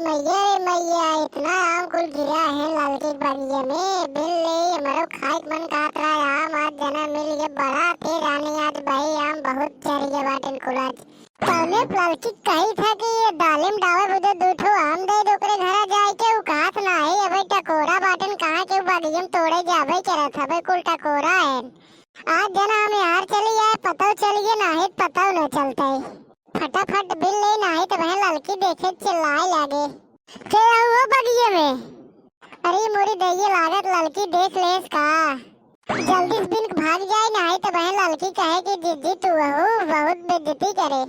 मैया रे मैया, इतना आम कुल गिरा है लाल के बगिया में। बिल ले हमारो खाए के मन कहत रहा आम आज जना मिल गए बड़ा थे रानी। आज भाई आम बहुत चढ़ गए बाटन कुल आज। तौने लड़की कही था कि ये दालिम डावे बुदे दूठो आम दे दोकरे घरा जाए के उ कहत ना है। अबे टकोरा बाटन कहाँ के बगिया में तोड़े जावे करे था भाई कुल टकोरा है। आज जना हम यार चली आए पता चलिए ना है पता न चलता है। फटाफट बिल ले ना है तो वह लड़की देखे चिल्लाए लागे के वो बगिए में। अरे मोरी दैये लागत लड़की देख लेस का जल्दी से बिन भाग जाए ना है तो वह लड़की कहे कि दीदी तू हो बहुत बेइज्जती करे।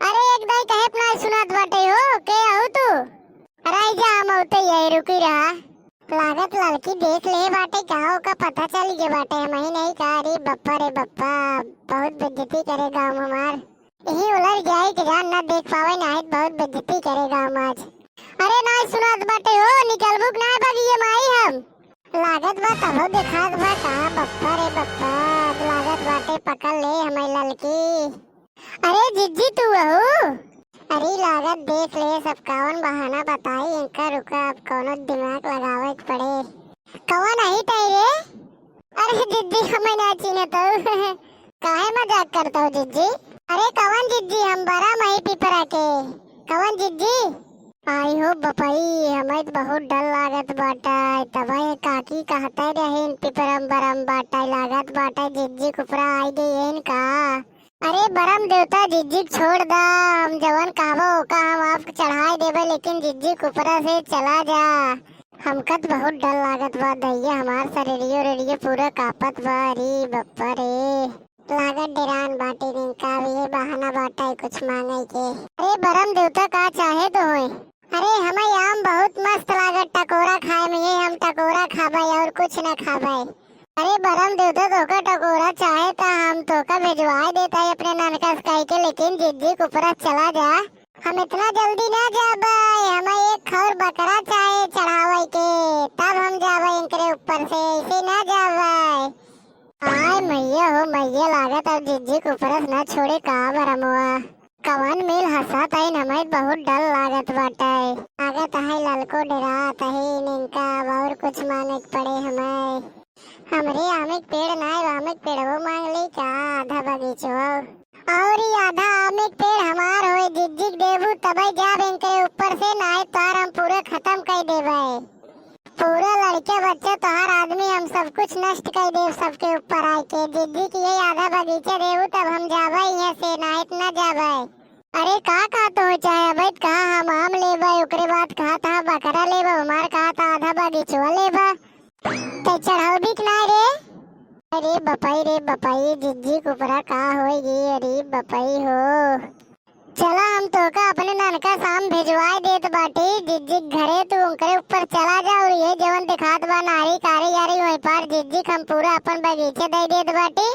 अरे एक दाई कहे अपना सुनात बाटे हो के हो तू। अरे जा हम औते यही रुकी रहा। लागत लड़की देख ले बाटे गाँव का पता चल गया बाटे हम ही नहीं कहा। अरे बप्पा रे बप्पा बहुत बेइज्जती करे गाँव में हमार। यही उलर जाए कि जान ना देख पावे ना है बहुत बेइज्जती करे गाँव में आज। अरे ना सुनात बाटे हो निकल बुक ना बगिए माई हम। लागत बा तब दिखात बा का बप्पा रे बप्पा लागत बाटे पकड़ ले हमारी लड़की। अरे जिज्जी तू हो। अरे लागत देख ले सब कौन बहाना बताई इनका रुका अब कौनो दिमाग लगावे पड़े। कौन आई तई रे। अरे जिज्जी हमें ना चीने तो काहे मजाक करता हो जिज्जी। अरे कौन जिज्जी हम बड़ा मई पिपरा के कौन जिज्जी। आई हो बपाई हमें तो बहुत डर लागत बाटा तब काकी कहते रहे पिपरम बरम बाटा लागत बाटा जिज्जी कुपरा आई गई इनका। अरे बरम देवता जिज्जी छोड़ दा हम जवन कहबो का हम आपको चढ़ाई देबे लेकिन जिज्जी कुपरा से चला जा। हमका तो बहुत डर लागत बा दैया हमार शरीरियो रेडियो पूरा कापत बा। अरे बप्पा रे लागत डेरान बाटे निका भी बहाना बाटा है कुछ मांगे के। अरे बरम देवता का चाहे तो होए। अरे हमें आम बहुत मस्त लागत टकोरा खाए में ये हम टकोरा खाबे और कुछ न खाबे। अरे बरम देवता तो का टकोरा चाहे तो हम तो का भिजवा देता है अपने ननका कह के लेकिन जिज्जी कुपरा चला जा। हम इतना जल्दी ना जाबे हमें एक खौर बकरा चाहे चढ़ावे के तब हम जाबे इनके ऊपर से ऐसे ना जाबे। आय मैया हो मैया लागत अब जिज्जी कुपरा ना छोड़े का बरमुआ। कवन मिल हंसत है हमें बहुत डर लागत बाटे। लागत है ललको डरात है इनका और कुछ मांगे पड़े हमें। हमरे आमिक पेड़ ना है आमिक पेड़ वो मांग ले का आधा बगीचो और ये आधा आमिक पेड़ हमार होए जिज्जी देबू तबे जाब इनके ऊपर से ना है तार हम पूरा खत्म कर देबे। पूरा लड़के बच्चे तोहार आदमी हम सब कुछ नष्ट कर देव सबके ऊपर आए के जिज्जी की ये आधा बगीचा देबू तब हम जाबे यहाँ से ना इतना जाबे। अरे का तो चाहे अबे कहा हम आम लेबे ओकरे बाद कहा था बकरा लेबे हमार कहा था आधा बगीचो लेबे ते चढ़ाओ भी ना रे। अरे बपाई जिज्जी कुपरा का होएगी। अरे बपाई हो चला हम तो का अपने ननका शाम भिजवाए देत बाटी जिज्जी घरे तू उनके ऊपर चला जा और ये जवन दिखात बा नारी कारी यारी वहीं पर जिज्जी हम पूरा अपन बगीचे दे देत बाटी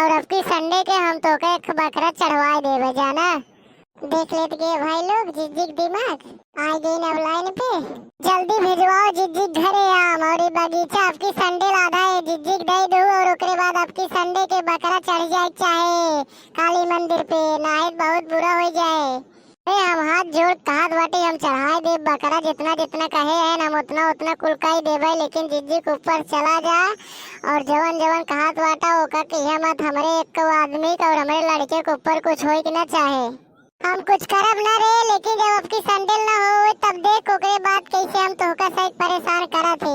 और अब की संडे के हम तो का एक बकरा चढ़वाए देवे जाना। देख लेते के भाई लोग जिज्जी दिमाग आ गई ना लाइन पे जल्दी भिजवाओ जिज्जी घरे आम और ये बगीचा आपकी संडे आधा है जिज्जी दे दो और ओकरे बाद आपकी संडे के बकरा चढ़ जाए चाहे काली मंदिर पे नाइट बहुत बुरा हो जाए। अरे हम हाथ जोड़ कहत बाटे हम चढ़ाए दे बकरा जितना जितना कहे है हम उतना उतना कुल का ही देबे लेकिन जिज्जी के ऊपर चला जा और जवन जवन कहत बाटा ओका कहिया मत हमरे एक आदमी का और हमारे लड़के के ऊपर कुछ होए कि ना चाहे हम कुछ करब ना रे लेकिन जब आपकी संडल ना हो तब देख ओकरे बाद कैसे हम तोहका सही परेशान करा थे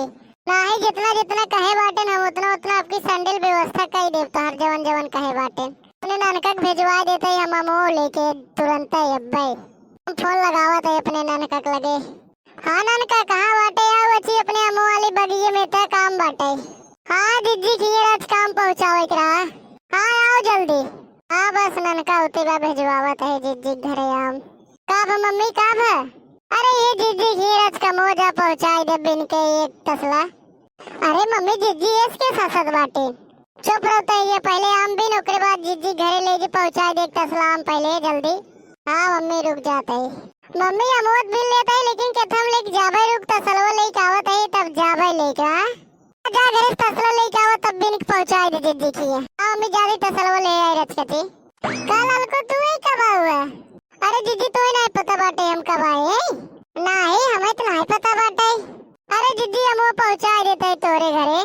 ना ही जितना जितना कहे बाटे हम उतना उतना आपकी संडल व्यवस्था कर देव तो हर जवन जवन कहे बाटे अपने ननका भिजवा देते हम अमो लेके तुरंत ही अब्बे हम फोन लगावत है अपने ननका लगे। हाँ ननका कहाँ बाटे आओ अच्छी अपने अमो वाली बगीचे में था काम बाटे। हाँ जिज्जी की आज काम पहुँचाओ एक रहा। हाँ आओ जल्दी। हाँ बस ननका होते का भिजवावत है जिज्जी घरे आम काब मम्मी काब है। अरे ये जिज्जी खीरज का मोजा पहुँचाई दे बिन के एक तसला। अरे मम्मी जिज्जी इसके साथ बाटे चुप रहता है ये पहले आम बिन ओकरे बाद जिज्जी घरे ले पहुँचाई दे एक तसला आम पहले जल्दी। हाँ मम्मी रुक जाता है मम्मी अमोद बिन लेता है लेकिन कथम लेके जाबे रुक तसलवा लेके आवत है तब जाबे लेके जा घरे तसला लेके आवत तब बिन पहुँचाई दे जिज्जी की। हाँ मम्मी जा रही तसलवा ले आई रचकती कल को तू ही कब हुआ। अरे दीदी तो ही नहीं पता बाटे हम कब आए ना ही हमें नहीं पता बाटे। अरे दीदी हम वो पहुंचा देते तोरे घरे।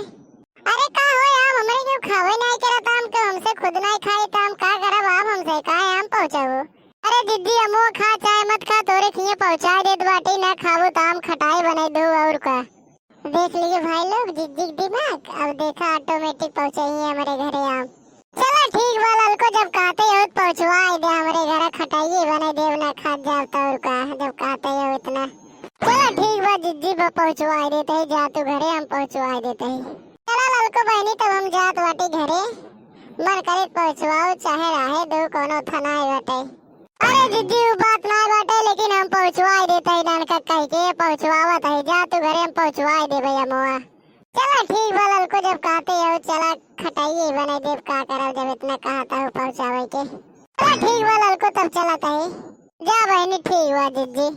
अरे का हो यार हमरे क्यों खावे नहीं करत हम के हमसे खुद नहीं खाई त हम का करब आप हमसे का हम पहुंचाबो। अरे दीदी हम वो खा चाहे मत खा तोरे खिए पहुंचा देत बाटे ना खाबो त हम खटाई बनाई दो और का। देख लिए भाई लोग जिद्दी दिमाग अब देखा ऑटोमेटिक पहुंचाइए हमारे घरे आप। चलो ठीक बा ललको जब कहते हो पहुंचवा दे हमारे घर खटाइए बने देव ना खा जाता और का जब कहते हो इतना। चलो ठीक बा जिद्दी बा पहुंचवा देते ही जा तू घरे हम पहुंचवा देते ही। चलो ललको बहनी तब हम जात बाटी घरे मन करे पहुंचवाओ चाहे रहे दो कोनो थाना है बाटे। अरे दीदी वो बात ना बाटे लेकिन हम पहुंचवा देते ही ननका कह के पहुंचवावत है जा तू घरे हम पहुंचवा दे भैया मोआ। चलो ठीक बा ललको जब कहते हो चला खटाइए बने देव का करब जब इतना कहता हो पहुंचावे के। चलो ठीक बा ललको तब चलत है जा बहनी ठीक बा दीदी।